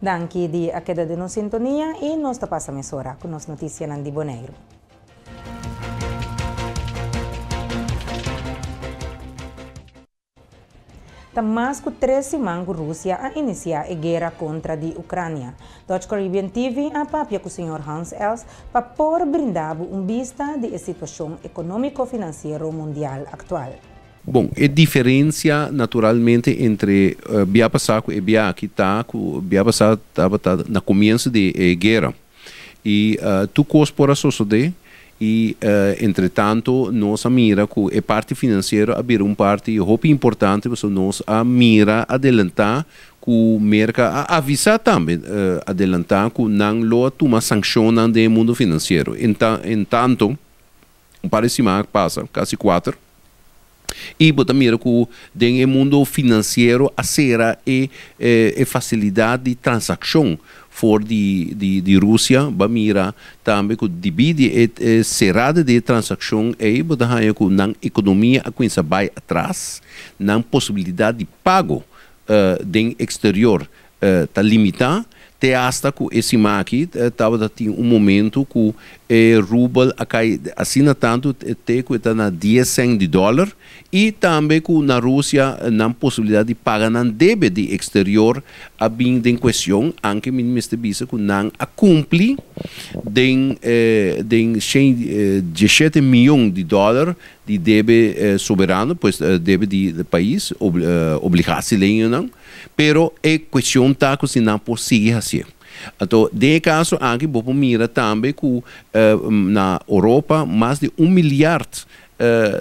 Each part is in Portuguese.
Danke di a queda de nos sintonia e nós ta passa mesora com nos notícias Nandi Boneiro. Tá mais que 3 semanas a Rússia a iniciar a guerra contra a Ucrânia. Dutch Caribbean TV a papia com o Sr. Hans Els para por brindar vista da situação econômico-financeira mundial atual. Bom, a diferença naturalmente entre Biapasaco e Biaki Biapasaco estava no começo da guerra e tu cospora suceder e entretanto nós mira que a parte financeira abrir parte muito importante porque nós mira adelantar que o mercado avisar também adelantar que não lo toma sanção no mundo financeiro. Entanto, parece que passa quase 4 e bota mira que o mundo financeiro a será a facilidade de transação for de Rússia, ba mira também que divide a serada de transação e bota hanya que na economia a coisa vai atrás, na possibilidade de pago do exterior tá limitada. Até hasta que esse aqui estava momento que o ruble assim tanto até que está na 10 cents de dólar e também que na Rússia não possibilidade de pagar não deve de exterior a bem em questão anche ministro bisa que não a cumpre den 17 milhões de dólares de deve soberano pois deve de país obrigar-se não pero é questão tá que se não pode assim. Então, de caso, aqui vou mira também que na Europa mais de 1 milhar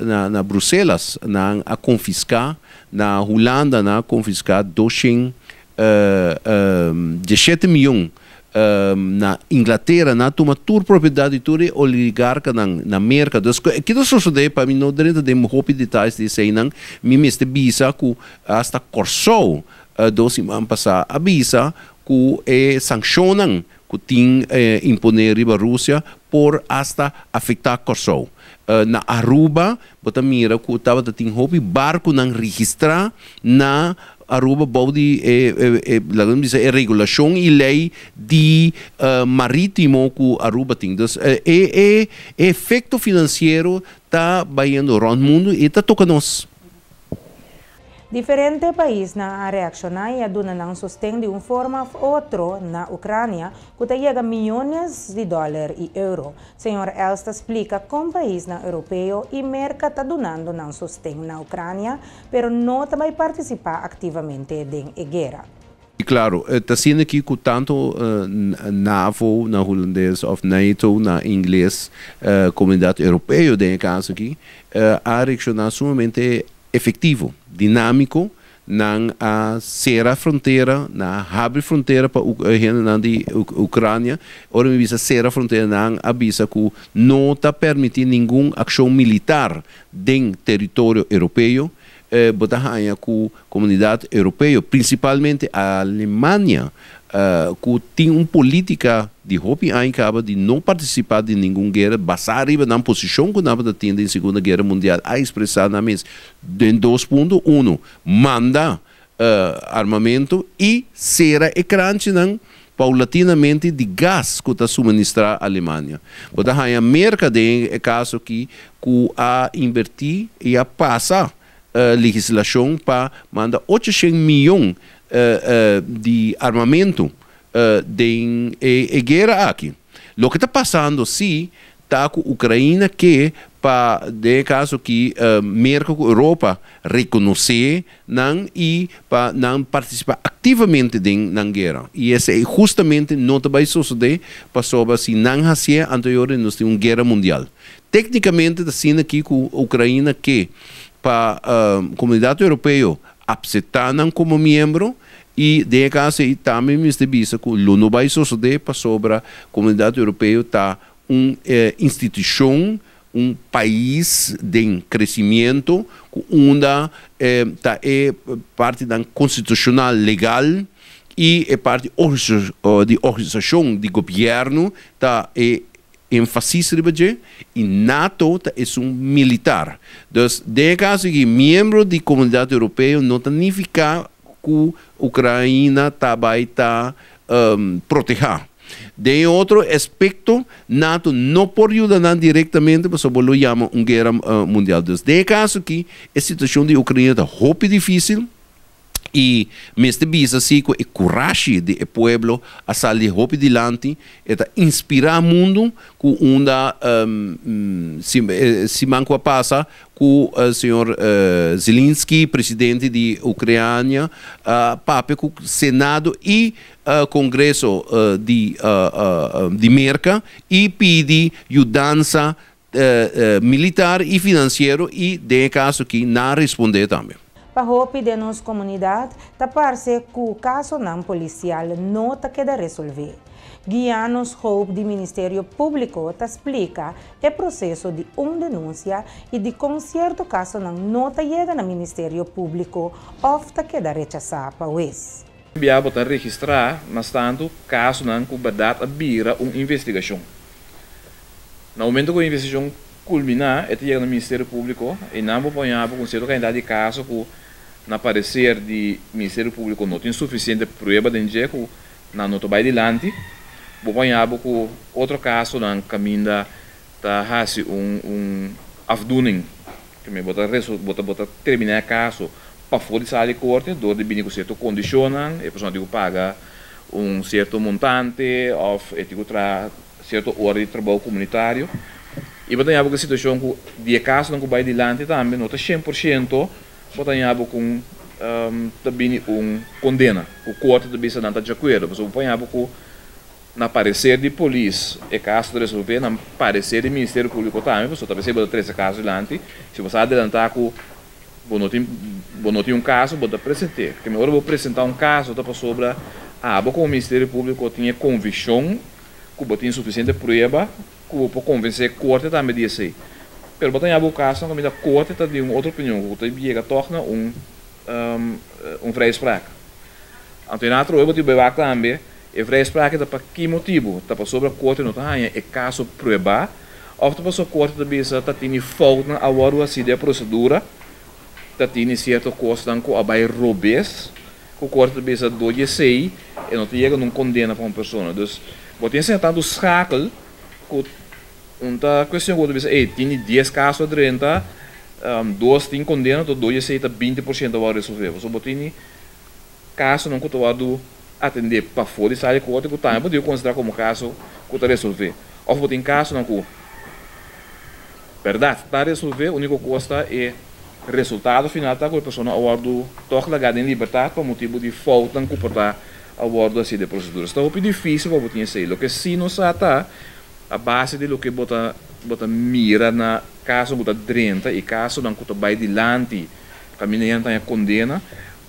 na Bruxelas a confiscar, na Holanda na confiscar 217 milhões. Na Inglaterra, na toma toda propriedade toda oligarca na América. Que isso sucede para mim não dentro de muitos detalhes de sei não, me mestre bisa que hasta Corsou dois anos passar avisa que sancionam que tem imponer riba Rússia por hasta afetar Corsou. Na Aruba, bota mira que estava tem hobby barco não registrar na Aruba body regulação e lei de marítimo que Aruba tem. Então, efeito financeiro está baiando o mundo e está tocando nós. Diferentes países na reaccionar e adunam sustento de uma forma ou outra na Ucrânia, que chega a milhões de dólares e euros. Sr. Elsta explica como o país europeu e mercado está donando não sustento na Ucrânia, mas não vai participar ativamente da guerra. E claro, está sendo aqui que tanto NAVO, na holandês, ou NATO, na inglês, comunidade europeia, em caso aqui, a reaccionar sumamente efetivo, dinâmico, na ser a fronteira, na abre fronteira para a Ucrânia, ora me visa ser a fronteira na avisa que não está permitindo nenhuma ação militar dentro do território europeu, botar a comunidade europeia, principalmente a Alemanha, que tem uma política de hobby acaba de não participar de nenhuma guerra, basar arriba na posição que não tinha na Segunda Guerra Mundial, a expressar na mesa em 2.1 manda armamento e será ecrante paulatinamente de gás que está suministrar a Alemanha. Botar a América é caso que a invertir e a passar legislação para mandar 800 milhões de armamento de guerra aqui. O que está passando, sim, está com a Ucrânia que, para de caso que América, Europa reconhecer não e para não participar ativamente na guerra. E esse é justamente não vai suceder para sobre se não haver anterior nós temos uma guerra mundial. Tecnicamente está sendo aqui com a Ucrânia que para a comunidade europeia aceitar como membro e de caso aí também me visa que não vai suceder para sobre a comunidade europeia está uma instituição, um país de crescimento onde está parte da constitucional legal e é parte de organização de governo está ênfase e NATO é um militar. Então, de caso que membro da comunidade europeia não significa que a Ucrânia vai estar proteger. De outro aspecto, NATO não pode ajudar diretamente, mas lo chama uma guerra mundial. Nesse caso aqui, a situação de Ucrânia está muito difícil e mesmo bisa assim com a coragem do povo a sair muito adiante e a inspirar o mundo com uma se manco passa com o senhor Zelensky, presidente de Ucrânia, papo com o Senado e Congresso de Merca e pede ajuda militar e financeira e, de caso que não responder também. Pahopi de nos comunidade tapar-se que o caso não policial não está queda resolver. Guianos Hope do Ministério Público te explica o processo de denúncia e de conserto caso não está chega no Ministério Público ou está queda rechazado para o ex. Biabo está registrar, mas tanto caso não com verdade abrir uma investigação. No momento que a investigação culminar, é chega no Ministério Público e não vou pôr com certa quantidade de casos que na parecer do Ministério Público não tem suficiente prova de que não vai adiante. Vou pôr com outro caso na caminho da faz afdoening, que me bota terminar o caso para fora de corte, do de bem com certo condicionam, a pessoa tem que pagar certo montante ou certo hora de trabalho comunitário. E botar a situação que de caso não vai adiante também, não está 100%, botar com também condena, o corte também se não está de acordo, mas botar que na parecer de polícia é caso de resolver, na parecer do Ministério Público também, você talvez botar 13 casos adiante, se você adelantar que não tem caso, vou apresentar, porque agora vou apresentar caso para sobre como o Ministério Público tinha convicção que tinha suficiente prova para convencer a corte também de assim. Pero botar o caso que a corte está de outra opinião, que chega torna vrijspraak. Antenato eu vou te bevar também, a vrijspraak está para que motivo? Está para sobre a corte não está é caso prova, ou está para sobre a corte também está tendo falta a hora assim da procedura, está tendo certo custo que abai robes, que o corte também está do e não chega não condena para uma pessoa. Então, botar sentado schakel, uma questão que você tem 10 casos de renta, 2 tem condena, 2 aceita 20% da hora resolver. Você botar caso não que tu atender para fora e sair com outro que tá, pode considerar como caso que tu resolver. Ou botar caso não que verdade, tá resolver, o único custa é resultado final tá com a pessoa ao lado toque legado em liberdade por motivo de falta de comportar ao lado assim de proceduras. Está muito difícil para botar isso aí. O que sim não está a base de lo que bota mira na caso bota 30 e caso não que vai adiante caminhando a condena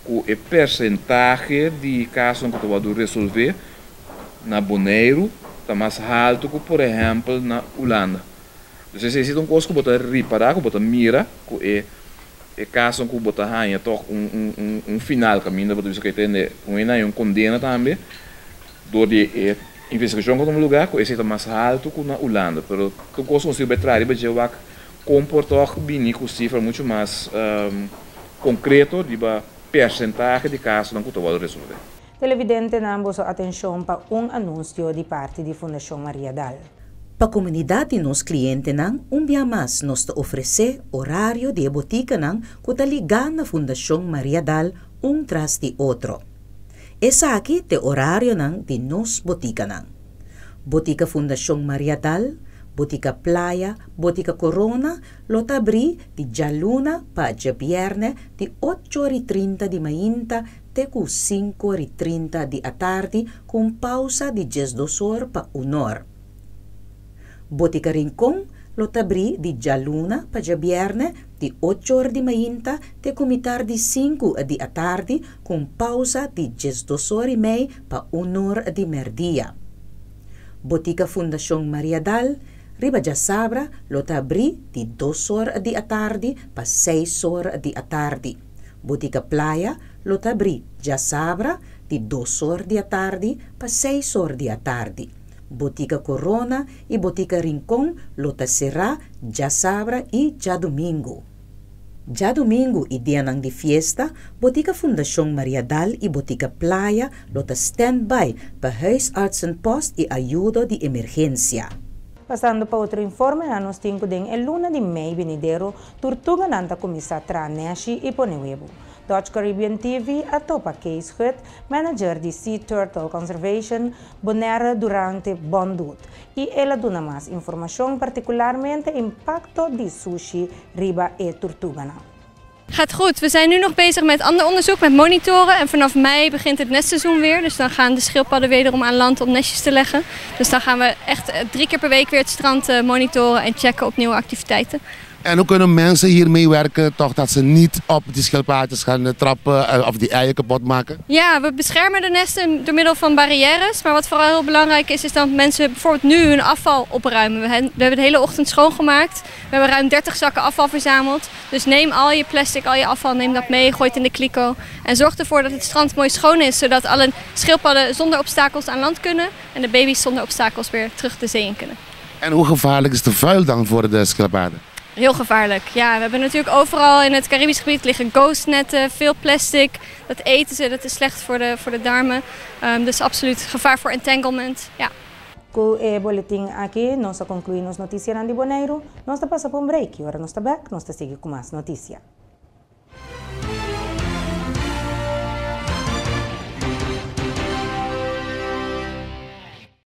com o percentagem de casos que tu vai resolver na Bonaire está mais alto que por exemplo na Holanda. Então se existe coisa que bota reparar, que bota mira com o caso que bota ganha toch final caminho para isso que tem uma condena também do de investigação como lugar que é mais alto que na Holanda, pero que coisa se arbitrário para já comportar bem com cifra muito mais concreto de percentagem de casos não que tu vai resolver. Televidente nambos atenção para anúncio de parte da Fundação Maria Dal. Para a comunidade e nos clientes, dia mais nos oferece horário de botica que está ligado na Fundação Maria Dal tras de outro. Essa aqui é o horário de nos botica. Botica Fundação Maria Dal, Botica Playa, Botica Corona, lota abri de jaluna para viernes de 8h30 de manhã até 5h30 de tarde com pausa de 12 horas para 1 hora. Botica Rincón, lota abri de jaluna para viernes de 8 horas de manhã até comitar de 5 de tarde com pausa de 12 horas e meia para 1 hora de merdia. Botica Fundação Maria Dal, Riba de Sabra, lota abri de 2 horas de tarde para 6 horas de tarde. Botica Playa, lota abri de Sabra de 2 horas de tarde para 6 horas de tarde. Botica Corona e Botica Rincón, lota será já Sabra e já domingo. Já domingo e dia ng di fiesta, Botica Fundación Maria Dal e Botica Playa lota stand-by para huisartsenpost e ayuda de emergência. Passando para outro informe, na nos 5 de luna de Mei venidero, Tortuga nanta começar a Neshi e Ponewebu. Dutch Caribbean TV atopa Kees Hut, manager de Sea Turtle Conservation, Bonaire durante Bondut. E ela dona mais informação, particularmente impacto de sushi, riba e tortuga. Gaat goed. We zijn nu nog bezig met ander onderzoek, met monitoren. En vanaf mei begint het nestseizoen weer. Dus dan gaan de schildpadden wederom aan land om nestjes te leggen. Dus dan gaan we echt 3 keer per week weer het strand monitoren en checken op nieuwe activiteiten. En hoe kunnen mensen hier meewerken toch dat ze niet op die schildpadjes gaan trappen of die eieren kapot maken? Ja, we beschermen de nesten door middel van barrières. Maar wat vooral heel belangrijk is dat mensen bijvoorbeeld nu hun afval opruimen. We hebben de hele ochtend schoongemaakt. We hebben ruim 30 zakken afval verzameld. Dus neem al je plastic, al je afval, neem dat mee, gooi het in de kliko. En zorg ervoor dat het strand mooi schoon is, zodat alle schildpadden zonder obstakels aan land kunnen. En de baby's zonder obstakels weer terug de zee in kunnen. En hoe gevaarlijk is de vuil dan voor de schildpadden? Heel gevaarlijk. Ja, we hebben natuurlijk overal in het Caribisch gebied liggen ghostnetten, veel plastic. Dat eten ze, dat is slecht voor de darmen. Dus absoluut gevaar voor entanglement. Ja. Com o boletim aqui, nós concluímos notícias de Bonaire. Nós passamos por um break. Agora nós estamos back, nós seguimos com mais notícias.